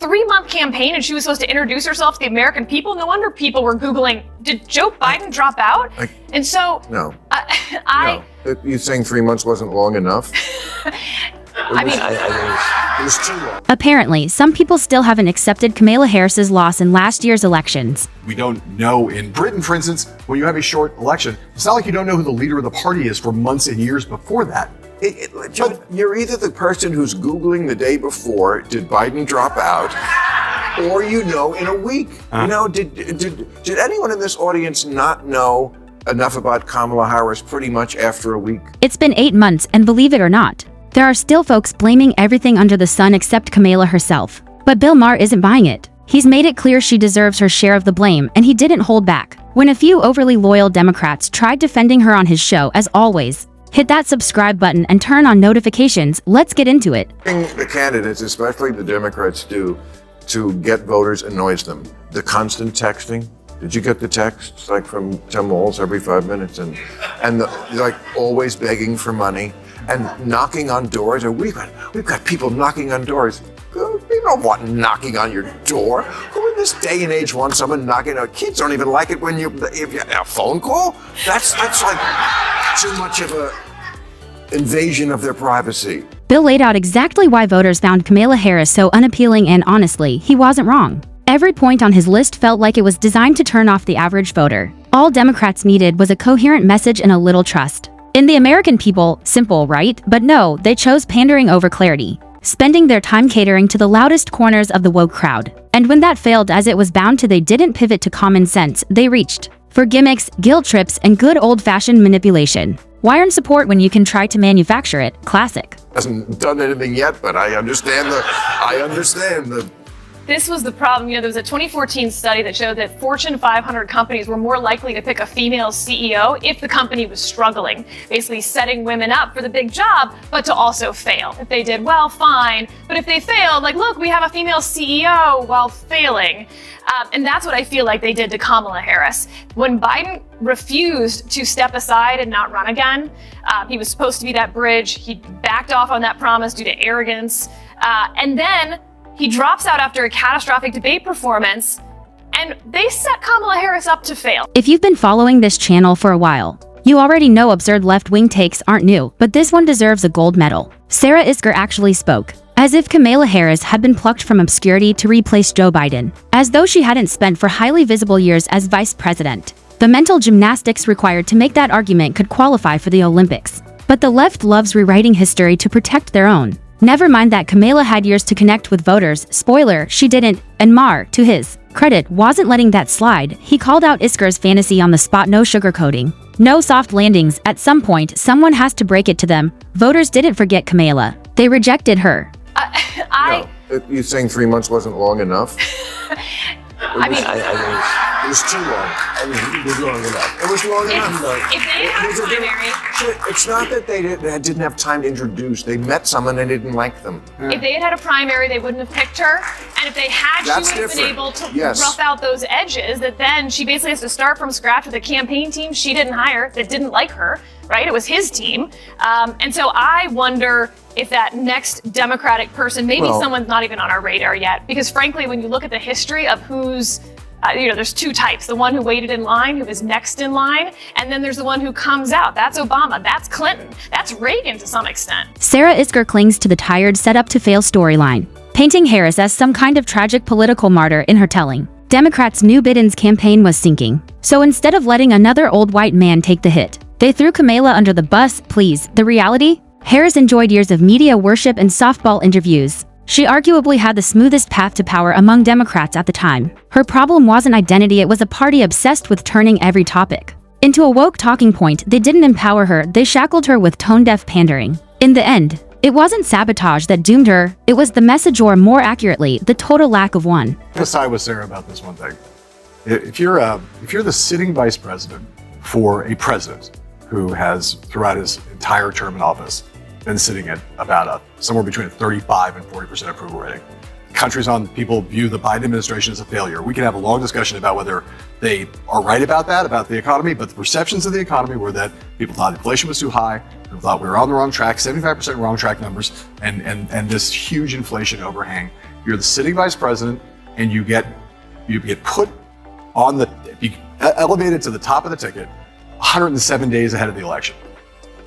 3-month campaign and she was supposed to introduce herself to the American people. No wonder people were Googling, did Joe Biden drop out? And so no. You saying 3 months wasn't long enough? I mean, it was too long. Apparently, some people still haven't accepted Kamala Harris's loss in last year's elections. We don't know in Britain, for instance, when you have a short election, it's not like you don't know who the leader of the party is for months and years before that. But you're either the person who's Googling the day before, did Biden drop out, or you know in a week. You know, did anyone in this audience not know enough about Kamala Harris pretty much after a week? It's been 8 months, and believe it or not, there are still folks blaming everything under the sun except Kamala herself. But Bill Maher isn't buying it. He's made it clear she deserves her share of the blame, and he didn't hold back. When a few overly loyal Democrats tried defending her on his show, as always, hit that subscribe button and turn on notifications. Let's get into it. The candidates, especially the Democrats, do to get voters annoys them. The constant texting. Did you get the texts like from Tim Walz every 5 minutes and like always begging for money and knocking on doors? Or we've got people knocking on doors. You don't want knocking on your door. Who in this day and age wants someone knocking on? Kids don't even like it when if you a phone call. That's like too much of a invasion of their privacy. Bill laid out exactly why voters found Kamala Harris so unappealing, and honestly, he wasn't wrong. Every point on his list felt like it was designed to turn off the average voter. All Democrats needed was a coherent message and a little trust in the American people. Simple, right? But no, they chose pandering over clarity, spending their time catering to the loudest corners of the woke crowd. And when that failed, as it was bound to, they didn't pivot to common sense. They reached for gimmicks, guilt trips, and good old-fashioned manipulation. Why earn support when you can try to manufacture it? Classic. Hasn't done anything yet, but I understand the. this was the problem. You know, there was a 2014 study that showed that Fortune 500 companies were more likely to pick a female CEO if the company was struggling, basically setting women up for the big job, but to also fail. If they did well, fine. But if they failed, like, look, we have a female CEO while failing. And that's what I feel like they did to Kamala Harris. When Biden refused to step aside and not run again, he was supposed to be that bridge. He backed off on that promise due to arrogance. And then he drops out after a catastrophic debate performance, and they set Kamala Harris up to fail. If you've been following this channel for a while, you already know absurd left-wing takes aren't new, but this one deserves a gold medal. Sarah Isker actually spoke, as if Kamala Harris had been plucked from obscurity to replace Joe Biden, as though she hadn't spent 4 highly visible years as vice president. The mental gymnastics required to make that argument could qualify for the Olympics. But the left loves rewriting history to protect their own. Never mind that Kamala had years to connect with voters. Spoiler, she didn't. And Maher, to his credit, wasn't letting that slide. He called out Isker's fantasy on the spot. No sugarcoating, no soft landings. At some point, someone has to break it to them. Voters didn't forget Kamala. They rejected her. You saying 3 months wasn't long enough? It was too long. It was long enough. It was long enough. If they had a primary, it's not that they didn't have time to introduce. They met someone and didn't like them. if they had had a primary, they wouldn't have picked her. And if they had, That's she would have been different. able to Yes. rough out those edges. That then she basically has to start from scratch with a campaign team she didn't hire that didn't like her. Right? It was his team. And so I wonder if that next Democratic person, maybe someone's not even on our radar yet. Because frankly, when you look at the history of who's, there's 2 types. The one who waited in line, who was next in line, and then there's the one who comes out. That's Obama, that's Clinton, that's Reagan to some extent. Sarah Isker clings to the tired, set-up-to-fail storyline, painting Harris as some kind of tragic political martyr in her telling. Democrats knew Biden's campaign was sinking. So instead of letting another old white man take the hit, they threw Kamala under the bus. Please, the reality? Harris enjoyed years of media worship and softball interviews. She arguably had the smoothest path to power among Democrats at the time. Her problem wasn't identity, it was a party obsessed with turning every topic into a woke talking point. They didn't empower her, they shackled her with tone-deaf pandering. In the end, it wasn't sabotage that doomed her, it was the message, or more accurately, the total lack of one. I'm gonna side with Sarah about this one thing. If you're the sitting vice president for a president who has, throughout his entire term in office, been sitting at about somewhere between a 35 and 40% approval rating. People view the Biden administration as a failure. We can have a long discussion about whether they are right about that, about the economy, but the perceptions of the economy were that people thought inflation was too high, people thought we were on the wrong track, 75% wrong track numbers, and this huge inflation overhang. You're the sitting vice president, and you get put on elevated to the top of the ticket 107 days ahead of the election.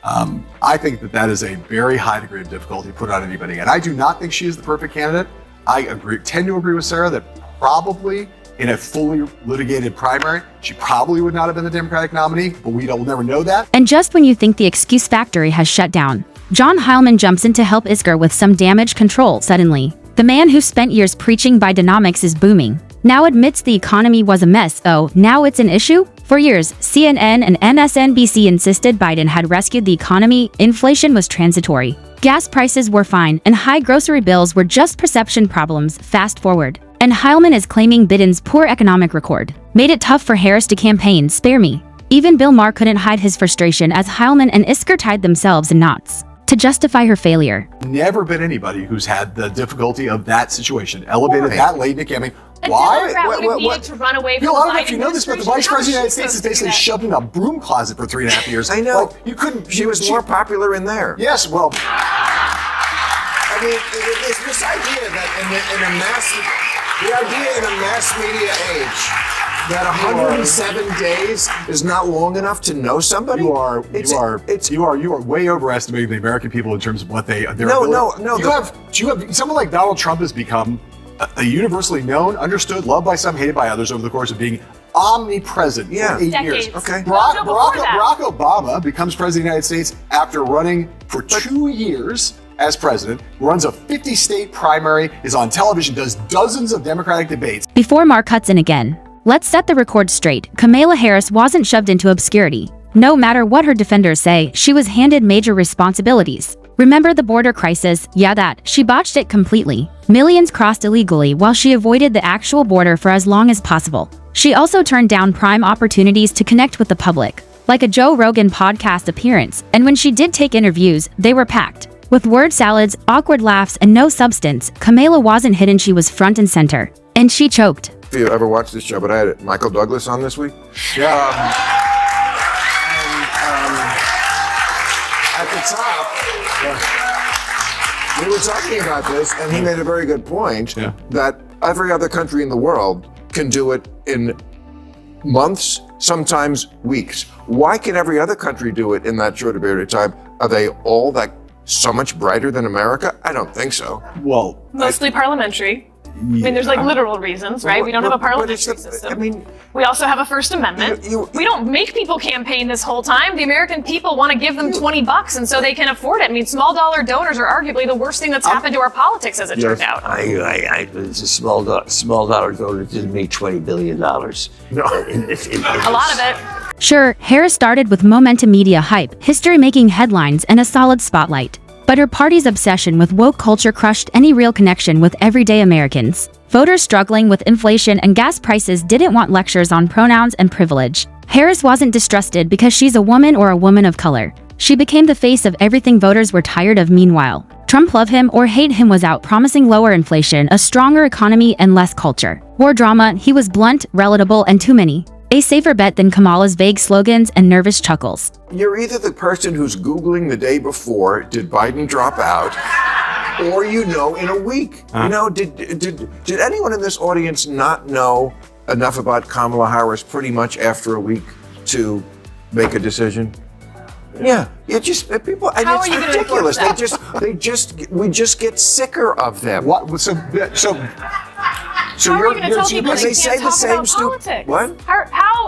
I think that is a very high degree of difficulty put on anybody. And I do not think she is the perfect candidate. I tend to agree with Sarah that probably in a fully litigated primary, she probably would not have been the Democratic nominee, but we'll never know that. And just when you think the excuse factory has shut down, John Heilemann jumps in to help Isger with some damage control suddenly. The man who spent years preaching Bidenomics is booming. Now admits the economy was a mess. Oh, now it's an issue? For years, CNN and MSNBC insisted Biden had rescued the economy, inflation was transitory. Gas prices were fine, and high grocery bills were just perception problems. Fast forward. And Heilemann is claiming Biden's poor economic record made it tough for Harris to campaign. Spare me. Even Bill Maher couldn't hide his frustration as Heilemann and Isger tied themselves in knots to justify her failure. Never been anybody who's had the difficulty of that situation, elevated that late in the campaign. A Why? Democrat would have needed to run away from Bill, the I don't know Biden if you know this, but the vice administration. president of the United States is How basically is she shoved in a broom closet for 3.5 years. I know. Like, you couldn't. She was more popular in there. Yes, well, I mean, it's this idea that the idea in a mass media age that 107 days is not long enough to know somebody. you are way overestimating the American people in terms of what their ability. No. You have someone like Donald Trump has become a universally known, understood, loved by some, hated by others over the course of being omnipresent for 8 Decades. years. Okay. Barack Obama becomes president of the United States after running for 2 years as president, runs a 50-state primary, is on television, does dozens of Democratic debates. Before Maher cuts in again, let's set the record straight. Kamala Harris wasn't shoved into obscurity. No matter what her defenders say, she was handed major responsibilities. Remember the border crisis? Yeah, that. She botched it completely. Millions crossed illegally while she avoided the actual border for as long as possible. She also turned down prime opportunities to connect with the public, like a Joe Rogan podcast appearance, and when she did take interviews, they were packed. With word salads, awkward laughs, and no substance, Kamala wasn't hidden, she was front and center. And she choked. If you ever watched this show, but I had Michael Douglas on this week. Yeah. At the top, we were talking about this, and he made a very good point that every other country in the world can do it in months, sometimes weeks. Why can every other country do it in that short a period of time? Are they all that so much brighter than America? I don't think so. Well, Mostly parliamentary. I mean, there's like literal reasons, right? We don't have a parliamentary system. I mean, we also have a First Amendment. We don't make people campaign this whole time. The American people want to give them $20, and so they can afford it. I mean, small dollar donors are arguably the worst thing that's happened to our politics, as it turned out. It's a small dollar donor didn't make $20 billion. no. A lot of it. Sure, Harris started with momentum media hype, history-making headlines, and a solid spotlight. But her party's obsession with woke culture crushed any real connection with everyday Americans. Voters struggling with inflation and gas prices didn't want lectures on pronouns and privilege. Harris wasn't distrusted because she's a woman or a woman of color. She became the face of everything voters were tired of. Meanwhile, Trump, love him or hate him, was out promising lower inflation, a stronger economy, and less culture war drama. He was blunt, relatable, and too many. A safer bet than Kamala's vague slogans and nervous chuckles. You're either the person who's Googling the day before, did Biden drop out? Or in a week. Did anyone in this audience not know enough about Kamala Harris pretty much after a week to make a decision? Yeah, people. And How it's are you gonna ridiculous. enforce We just get sicker of them. what? So How are you going to tell people they they say can't the talk same about stupid- politics? What?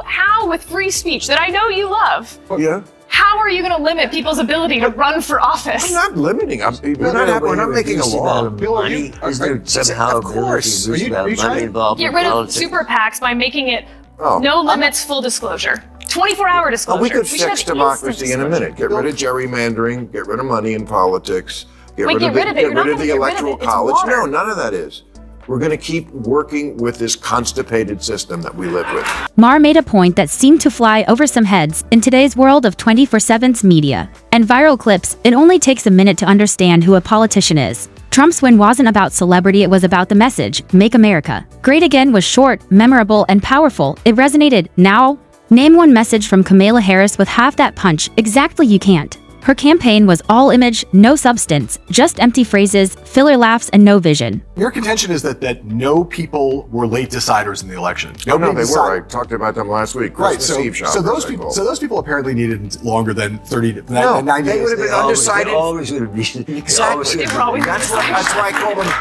How with free speech that I know you love? Yeah. How are you going to limit people's ability to run for office? I'm not limiting. We're not making a law. Bill, are you- Is there somehow Of course. ability to Are you reduce money trying- involved Get in rid of politics? super PACs by making it Oh. no limits, full disclosure. 24-hour disclosure. We could should fix have democracy instant in a minute. disclosure. Get rid of gerrymandering. Get rid of money in politics. Wait, get rid of it. You're not Get rid of gonna the get rid of electoral it. It's college. water. No, none of that is. We're going to keep working with this constipated system that we live with. Maher made a point that seemed to fly over some heads in today's world of 24/7's media and viral clips. It only takes a minute to understand who a politician is. Trump's win wasn't about celebrity, it was about the message, Make America Great Again, was short, memorable, and powerful. It resonated. Now, name one message from Kamala Harris with half that punch. Exactly, you can't. Her campaign was all image, no substance, just empty phrases, filler laughs, and no vision. Your contention is that no people were late deciders in the election. No, they Nobody were. I decided- talked about them last week. Right, Christmas Eve shoppers, so those I people, call so those people apparently needed longer than 90 they days. would have been undecided. Always going to be. Exactly. They were always That's why I call them.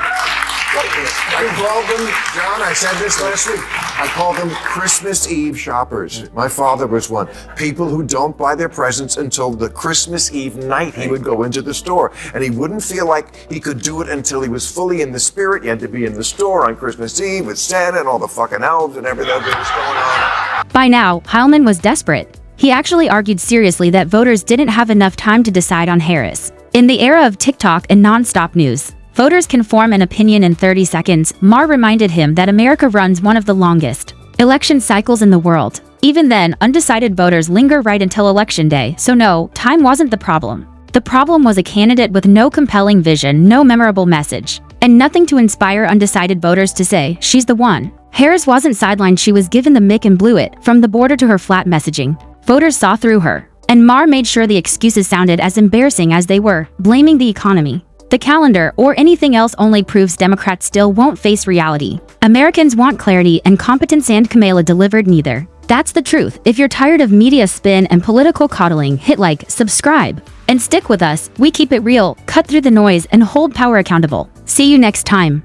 I called them, John, I said this last week. I call them Christmas Eve shoppers. My father was one. People who don't buy their presents until the Christmas Eve night. He would go into the store and he wouldn't feel like he could do it until he was fully in the spirit. You had to be in the store on Christmas Eve with Santa and all the fucking elves and everything that was going on. By now, Heilman was desperate. He actually argued seriously that voters didn't have enough time to decide on Harris. In the era of TikTok and nonstop news, voters can form an opinion in 30 seconds. Maher reminded him that America runs one of the longest election cycles in the world. Even then, undecided voters linger right until election day, so no, time wasn't the problem. The problem was a candidate with no compelling vision, no memorable message, and nothing to inspire undecided voters to say, she's the one. Harris wasn't sidelined, she was given the mic and blew it, from the border to her flat messaging. Voters saw through her. And Maher made sure the excuses sounded as embarrassing as they were, blaming the economy, the calendar, or anything else only proves Democrats still won't face reality. Americans want clarity and competence, and Kamala delivered neither. That's the truth. If you're tired of media spin and political coddling, hit like, subscribe, and stick with us. We keep it real, cut through the noise, and hold power accountable. See you next time.